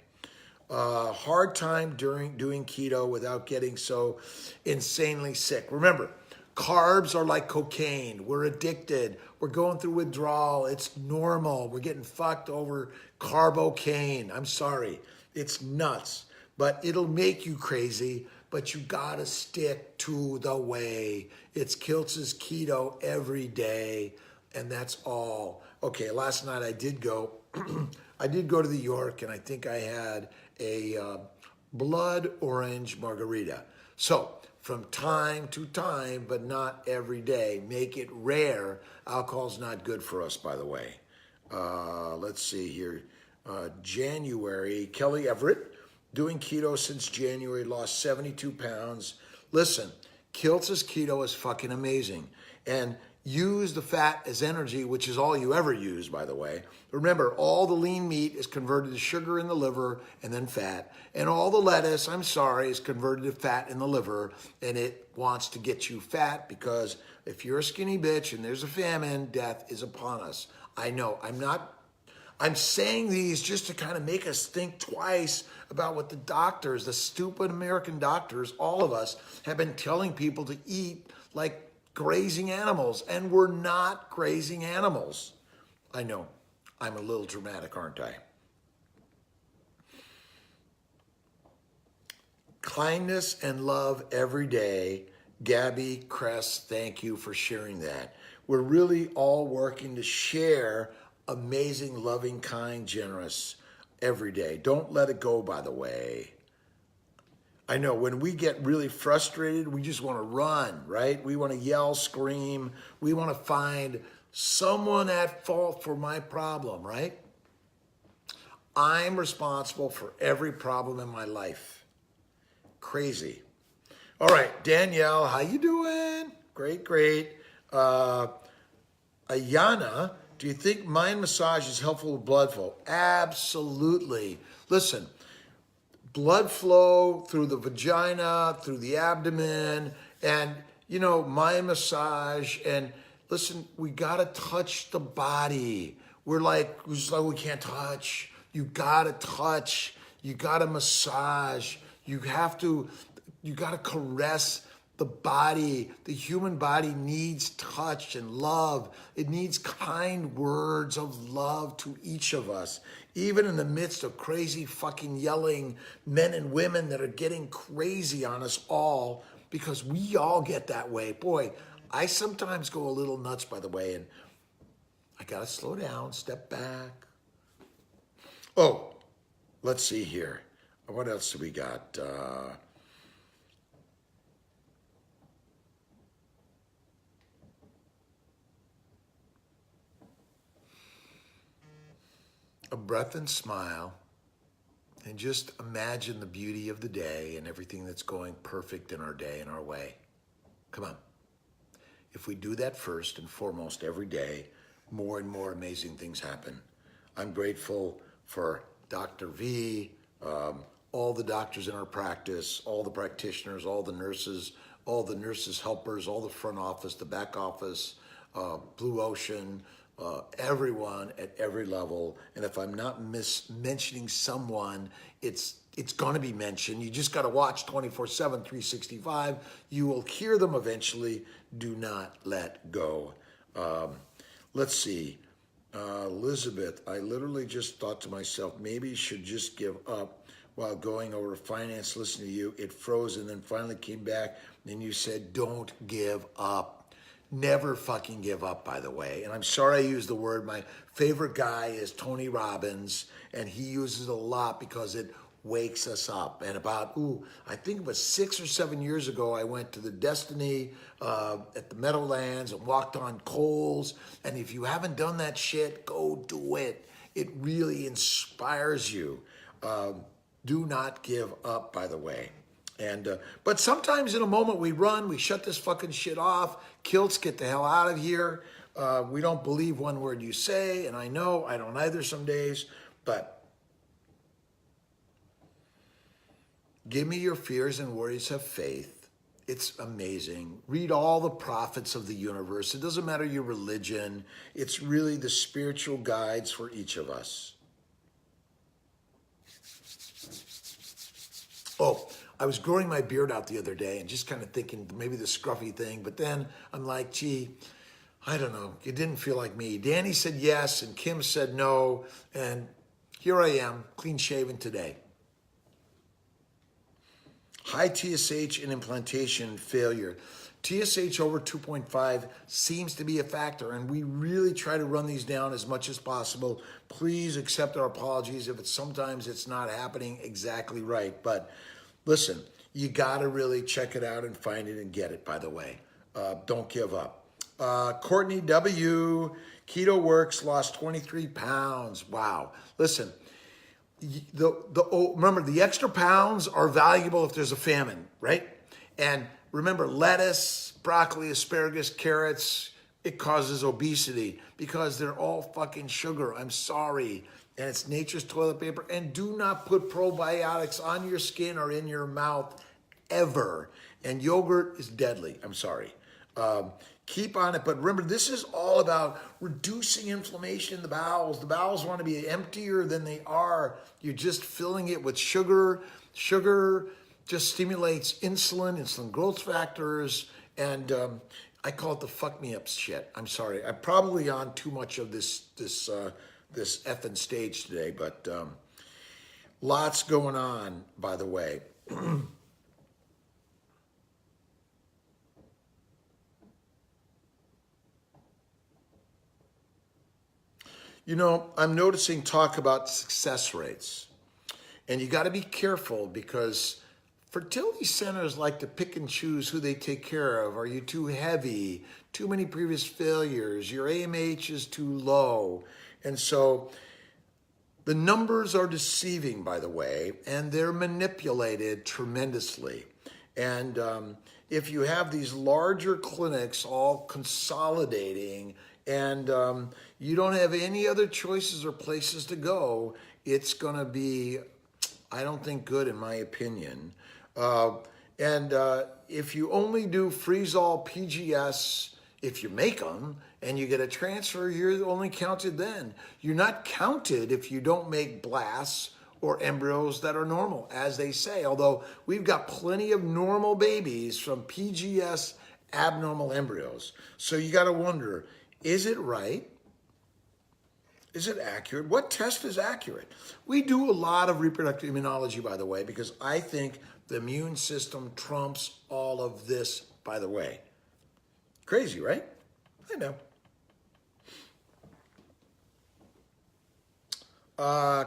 Hard time during doing keto without getting so insanely sick. Remember, carbs are like cocaine. We're addicted. We're going through withdrawal. It's normal. We're getting fucked over carbocaine. I'm sorry. It's nuts, but it'll make you crazy. But you gotta stick to the way. It's Kiltz's keto every day, and that's all. Okay, last night I did go. I did go to the York, and I think I had a blood orange margarita. So from time to time, but not every day. Make it rare. Alcohol's not good for us, by the way. Let's see here. January, Kelly Everett. Doing keto since January, lost 72 pounds. Listen, Kiltz's keto is fucking amazing. And use the fat as energy, which is all you ever use, by the way. Remember, all the lean meat is converted to sugar in the liver and then fat. And all the lettuce, I'm sorry, is converted to fat in the liver. And it wants to get you fat because if you're a skinny bitch and there's a famine, death is upon us. I know, I'm saying these just to kind of make us think twice about what the doctors, the stupid American doctors, all of us have been telling people to eat like grazing animals, and we're not grazing animals. I know, I'm a little dramatic, aren't I? Kindness and love every day. Gabby Kress, thank you for sharing that. We're really all working to share amazing, loving, kind, generous every day. Don't let it go, by the way. I know when we get really frustrated, we just want to run, right? We want to yell, scream. We want to find someone at fault for my problem, right? I'm responsible for every problem in my life. Crazy. All right, Danielle, how you doing? Great, great. Ayana, do you think mind massage is helpful with blood flow? Absolutely. Listen, blood flow through the vagina, through the abdomen, and, mind massage. And listen, we got to touch the body. We're just like, we can't touch. You got to touch. You got to massage. You got to caress the body. The human body needs touch and love. It needs kind words of love to each of us. Even in the midst of crazy fucking yelling men and women that are getting crazy on us all, because we all get that way. Boy, I sometimes go a little nuts, by the way, and I gotta slow down, step back. Oh, let's see here. What else do we got? A breath and smile, and just imagine the beauty of the day and everything that's going perfect in our day and our way. Come on. If we do that first and foremost every day, more and more amazing things happen. I'm grateful for Dr. V, all the doctors in our practice, all the practitioners, all the nurses helpers, all the front office, the back office, Blue Ocean, everyone at every level. And if I'm not mentioning someone, it's going to be mentioned. You just got to watch 24/7, 365. You will hear them eventually. Do not let go. Let's see. Elizabeth, I literally just thought to myself, maybe you should just give up while going over finance, listening to you. It froze and then finally came back. And you said, don't give up. Never fucking give up, by the way. And I'm sorry I used the word. My favorite guy is Tony Robbins, and he uses it a lot because it wakes us up. And I think it was 6 or 7 years ago, I went to the Destiny at the Meadowlands and walked on coals. And if you haven't done that shit, go do it. It really inspires you. Do not give up, by the way. And but sometimes in a moment we run, we shut this fucking shit off. Kiltz, get the hell out of here. We don't believe one word you say, and I know I don't either some days, but give me your fears and worries, have faith. It's amazing. Read all the prophets of the universe. It doesn't matter your religion. It's really the spiritual guides for each of us. Oh, I was growing my beard out the other day and just kind of thinking maybe the scruffy thing, but then I'm like, gee, I don't know. It didn't feel like me. Danny said yes, and Kim said no, and here I am, clean shaven today. High TSH and implantation failure. TSH over 2.5 seems to be a factor, and we really try to run these down as much as possible. Please accept our apologies if sometimes it's not happening exactly right. But listen, you got to really check it out and find it and get it, by the way. Don't give up. Courtney W., Keto Works, lost 23 pounds. Wow. Listen, remember, the extra pounds are valuable if there's a famine, right? And remember, lettuce, broccoli, asparagus, carrots, it causes obesity because they're all fucking sugar. I'm sorry. And it's nature's toilet paper. And do not put probiotics on your skin or in your mouth ever. And yogurt is deadly. I'm sorry. Keep on it. But remember, this is all about reducing inflammation in the bowels. The bowels want to be emptier than they are. You're just filling it with sugar. Sugar just stimulates insulin growth factors, and I call it the fuck me up shit. I'm sorry. I'm probably on too much of this effing stage today, but lots going on, by the way. I'm noticing talk about success rates. And you got to be careful because fertility centers like to pick and choose who they take care of. Are you too heavy? Too many previous failures? Your AMH is too low. And so the numbers are deceiving, by the way, and they're manipulated tremendously. And if you have these larger clinics all consolidating and you don't have any other choices or places to go, it's going to be, I don't think, good in my opinion. And if you only do freeze-all PGS, if you make them and you get a transfer, you're only counted then. You're not counted if you don't make blasts or embryos that are normal, as they say. Although we've got plenty of normal babies from PGS abnormal embryos. So you got to wonder, is it right? Is it accurate? What test is accurate? We do a lot of reproductive immunology, by the way, because I think the immune system trumps all of this, by the way. Crazy, right? I know.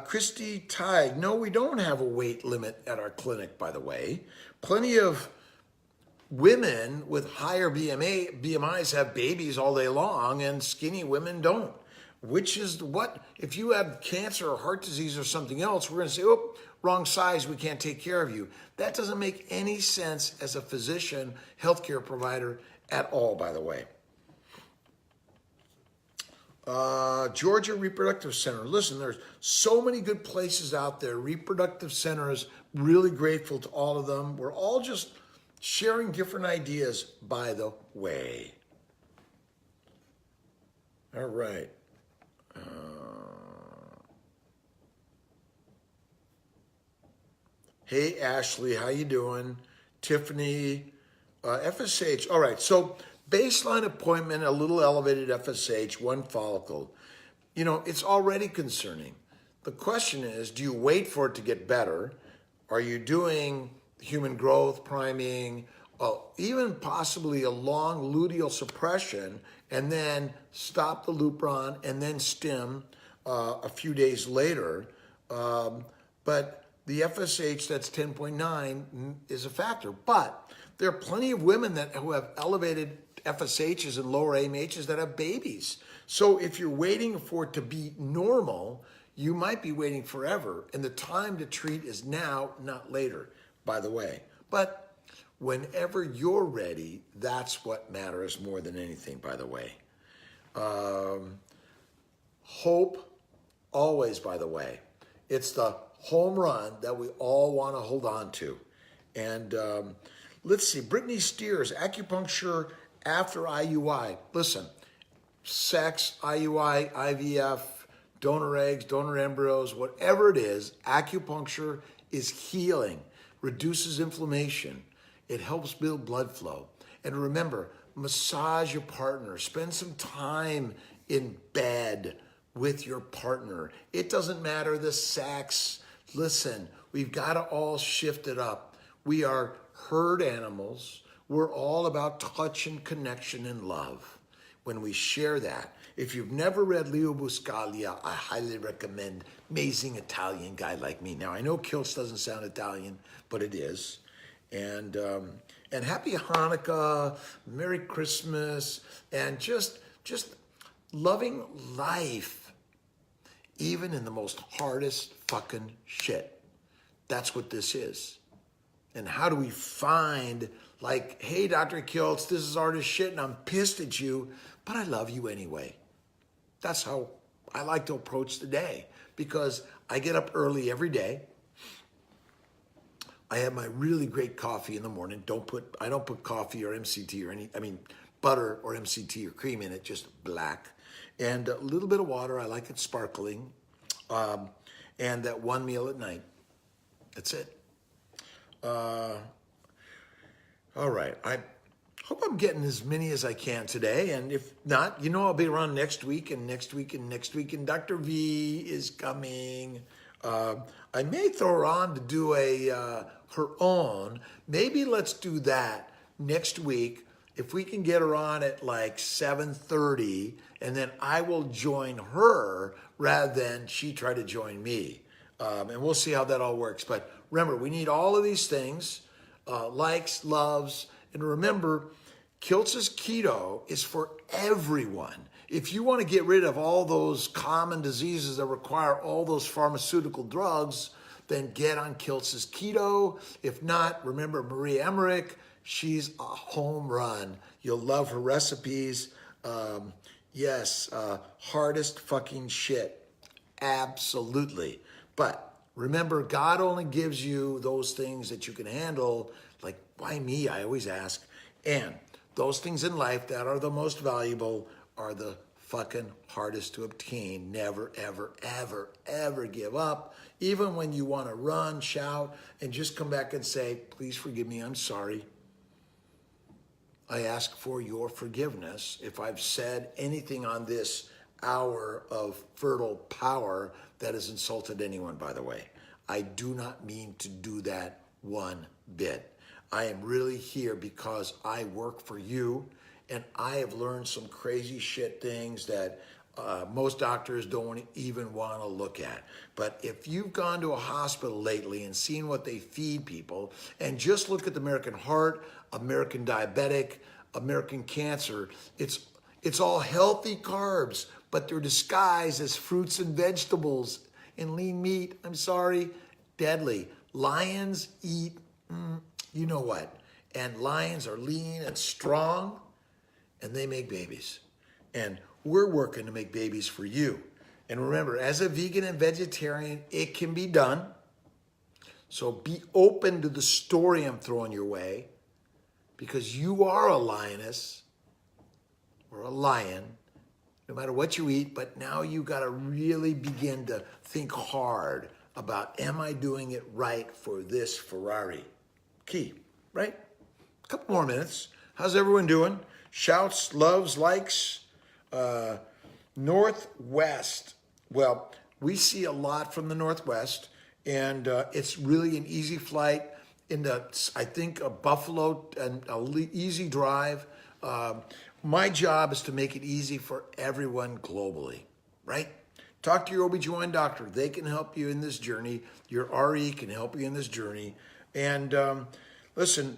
Christy Tighe, no, we don't have a weight limit at our clinic, by the way. Plenty of women with higher BMIs have babies all day long, and skinny women don't. Which is what, if you have cancer or heart disease or something else, we're going to say, oh, wrong size, we can't take care of you. That doesn't make any sense as a physician, healthcare provider at all, by the way. Georgia Reproductive Center. Listen, there's so many good places out there. Reproductive centers, really grateful to all of them. We're all just sharing different ideas, by the way. All right. Hey, Ashley, how you doing? Tiffany, FSH. All right, so baseline appointment, a little elevated FSH, one follicle. It's already concerning. The question is, do you wait for it to get better? Are you doing human growth priming, even possibly a long luteal suppression, and then stop the Lupron and then stim a few days later? But the FSH that's 10.9 is a factor. But there are plenty of women who have elevated FSHs and lower AMHs that have babies. So if you're waiting for it to be normal, you might be waiting forever. And the time to treat is now, not later, by the way. But whenever you're ready, that's what matters more than anything, by the way. Hope, always, by the way. It's the home run that we all want to hold on to. And let's see, Brittany Steers, acupuncture after IUI. Listen, sex, IUI, IVF, donor eggs, donor embryos, whatever it is, acupuncture is healing, reduces inflammation. It helps build blood flow. And remember, massage your partner. Spend some time in bed with your partner. It doesn't matter the sex. Listen, we've got to all shift it up. We are herd animals. We're all about touch and connection and love. When we share that, if you've never read Leo Buscaglia, I highly recommend. Amazing Italian guy like me. Now, I know Kiltz doesn't sound Italian, but it is. And happy Hanukkah, Merry Christmas, and just loving life, even in the most hardest fucking shit. That's what this is. And how do we find, like, hey, Dr. Kiltz, this is hard as shit, and I'm pissed at you, but I love you anyway. That's how I like to approach the day, because I get up early every day. I have my really great coffee in the morning. I don't put coffee or MCT or butter or MCT or cream in it, just black. And a little bit of water. I like it sparkling. And that one meal at night. That's it. All right. I hope I'm getting as many as I can today. And if not, I'll be around next week and next week and next week. And Dr. V is coming. I may throw her on to do her own. Maybe let's do that next week. if we can get her on at like 7:30, and then I will join her rather than she try to join me. And we'll see how that all works. But remember, we need all of these things, likes, loves, and remember, Kiltz's Keto is for everyone. If you want to get rid of all those common diseases that require all those pharmaceutical drugs, then get on Kiltz's Keto. If not, remember Marie Emmerich. She's a home run. You'll love her recipes. Yes, hardest fucking shit. Absolutely. But remember, God only gives you those things that you can handle. Like, why me? I always ask. And those things in life that are the most valuable are the fucking hardest to obtain. Never, ever, ever, ever give up. Even when you want to run, shout, and just come back and say, please forgive me, I'm sorry. I ask for your forgiveness if I've said anything on this hour of fertile power that has insulted anyone, by the way. I do not mean to do that one bit. I am really here because I work for you, and I have learned some crazy shit things that most doctors don't even want to look at. But if you've gone to a hospital lately and seen what they feed people, and just look at the American heart, American diabetic, American cancer, it's all healthy carbs, but they're disguised as fruits and vegetables and lean meat. I'm sorry, deadly. Lions eat, you know what? And lions are lean and strong, and they make babies. And we're working to make babies for you. And remember, as a vegan and vegetarian, it can be done. So be open to the story I'm throwing your way, because you are a lioness or a lion, no matter what you eat. But now you got to really begin to think hard about, am I doing it right for this Ferrari? Key, right? A couple more minutes. How's everyone doing? Shouts, loves, likes. Northwest. Well, we see a lot from the Northwest, and it's really an easy flight into, I think, a Buffalo, and an easy drive. My job is to make it easy for everyone globally, right? Talk to your OB/GYN doctor. They can help you in this journey. Your RE can help you in this journey. And listen,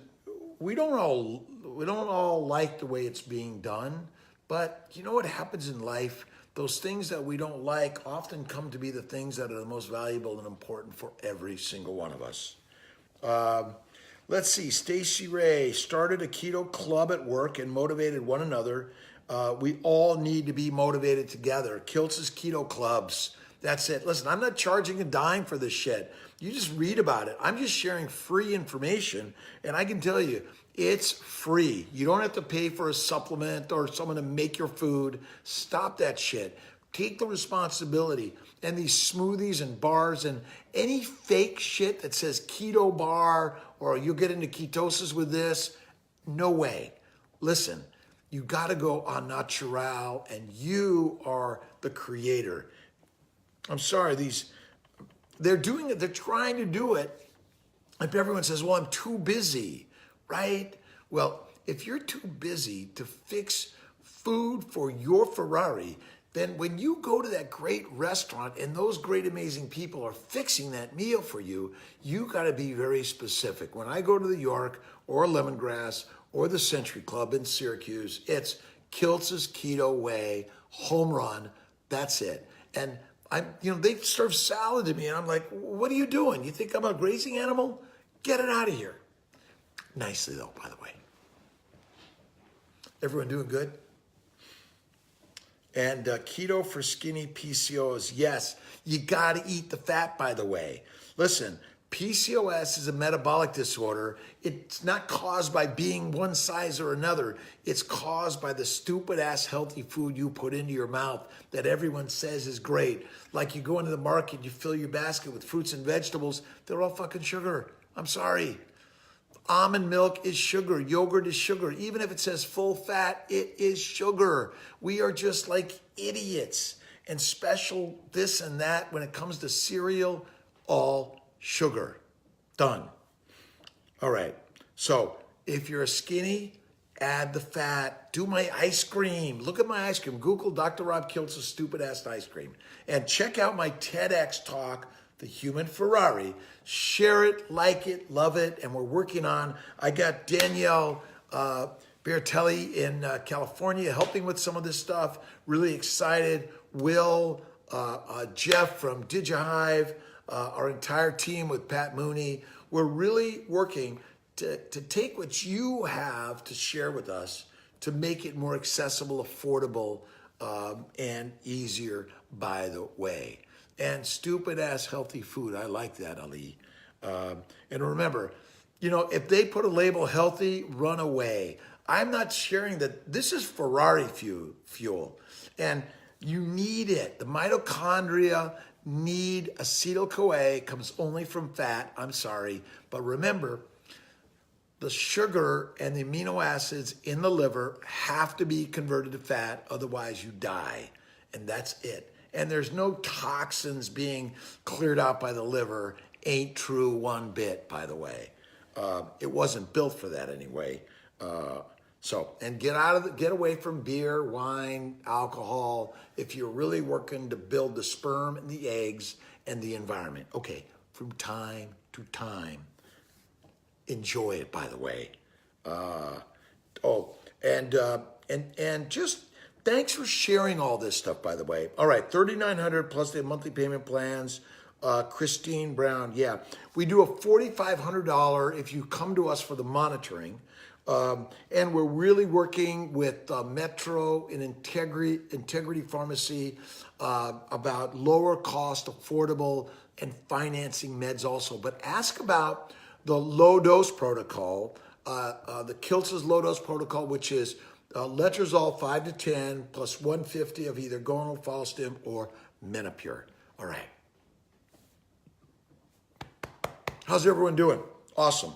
we don't all like the way it's being done, but you know what happens in life? Those things that we don't like often come to be the things that are the most valuable and important for every single one of us. Let's see, Stacy Ray started a keto club at work and motivated one another. We all need to be motivated together. Kiltz's Keto Clubs. That's it. Listen, I'm not charging a dime for this shit. You just read about it. I'm just sharing free information, and I can tell you, it's free. You don't have to pay for a supplement or someone to make your food. Stop that shit. Take the responsibility. And these smoothies and bars and any fake shit that says keto bar or you'll get into ketosis with this, no way. Listen, you got to go au natural, and you are the creator. I'm sorry, they're doing it, they're trying to do it. If everyone says, well, I'm too busy, right? Well, if you're too busy to fix food for your Ferrari, then when you go to that great restaurant and those great, amazing people are fixing that meal for you, you got to be very specific. When I go to the York or Lemongrass or the Century Club in Syracuse, it's Kiltz's Keto Way, home run, that's it. And they serve salad to me, and I'm like, what are you doing? You think I'm a grazing animal? Get it out of here. Nicely, though, by the way. Everyone doing good? And keto for skinny PCOS. Yes, you got to eat the fat, by the way. Listen, PCOS is a metabolic disorder. It's not caused by being one size or another. It's caused by the stupid-ass healthy food you put into your mouth that everyone says is great. Like you go into the market, you fill your basket with fruits and vegetables. They're all fucking sugar. I'm sorry. Almond milk is sugar. Yogurt is sugar. Even if it says full fat, it is sugar. We are just like idiots. And special this and that when it comes to cereal, all sugar. Done. All right. So if you're a skinny, add the fat, do my ice cream. Look at my ice cream. Google Dr. Rob Kiltz's stupid ass ice cream. And check out my TEDx talk, The Human Ferrari. Share it, like it, love it. And we're working on, I got Danielle Bertelli in California helping with some of this stuff. Really excited. Will, Jeff from DigiHive, our entire team with Pat Mooney. We're really working to take what you have to share with us to make it more accessible, affordable, and easier, by the way. And stupid ass healthy food. I like that, Ali. And remember, if they put a label healthy, run away. I'm not sharing that. This is Ferrari fuel. And you need it. The mitochondria need acetyl-CoA. Comes only from fat. I'm sorry. But remember, the sugar and the amino acids in the liver have to be converted to fat, otherwise you die. And that's it. And there's no toxins being cleared out by the liver. Ain't true one bit, by the way. It wasn't built for that anyway. And get away from beer, wine, alcohol, if you're really working to build the sperm and the eggs and the environment. Okay, from time to time. Enjoy it, by the way. And just thanks for sharing all this stuff, by the way. All right, $3,900 plus the monthly payment plans. Christine Brown, yeah. We do a $4,500 if you come to us for the monitoring. And we're really working with Metro and Integrity Pharmacy about lower cost, affordable, and financing meds also. But ask about the low dose protocol, the Kiltz's low dose protocol, which is letrozole 5 to 10 plus 150 of either gonal, Follistim, or Menopur. All right. How's everyone doing? Awesome.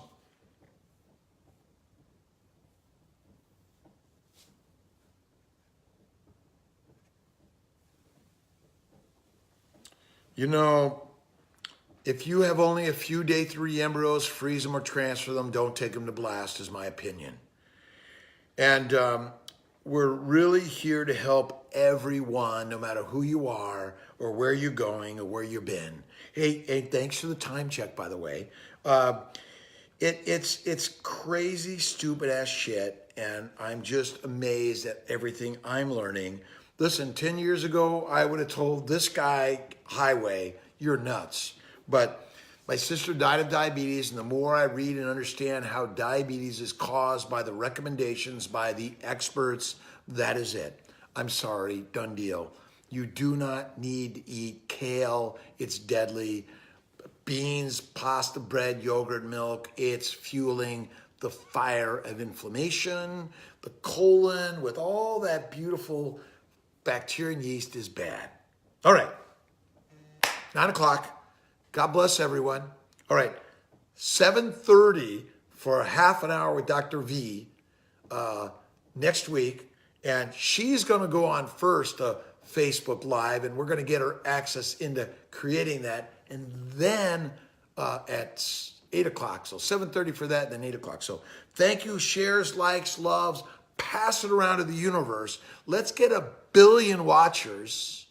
If you have only a few day 3 embryos, freeze them or transfer them. Don't take them to blast, is my opinion. And we're really here to help everyone, no matter who you are or where you're going or where you've been. Hey, thanks for the time check, by the way. It's crazy, stupid ass shit, and I'm just amazed at everything I'm learning. Listen, 10 years ago, I would have told this guy, Highway, you're nuts. But my sister died of diabetes, and the more I read and understand how diabetes is caused by the recommendations by the experts, that is it. I'm sorry, done deal. You do not need to eat kale. It's deadly. Beans, pasta, bread, yogurt, milk, it's fueling the fire of inflammation. The colon with all that beautiful bacteria and yeast is bad. All right, 9 o'clock. God bless everyone. All right, 7:30 for a half an hour with Dr. V next week. And she's going to go on first Facebook Live, and we're going to get her access into creating that. And then at 8 o'clock. So 7:30 for that, and then 8 o'clock. So thank you, shares, likes, loves. Pass it around to the universe. Let's get 1 billion watchers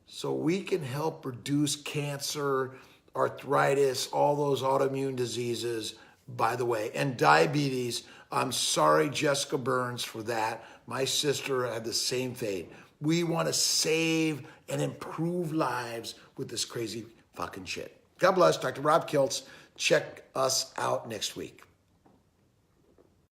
so we can help reduce cancer, arthritis, all those autoimmune diseases, by the way. And diabetes, I'm sorry, Jessica Burns, for that. My sister had the same fate. We want to save and improve lives with this crazy fucking shit. God bless. Dr. Rob Kiltz. Check us out next week.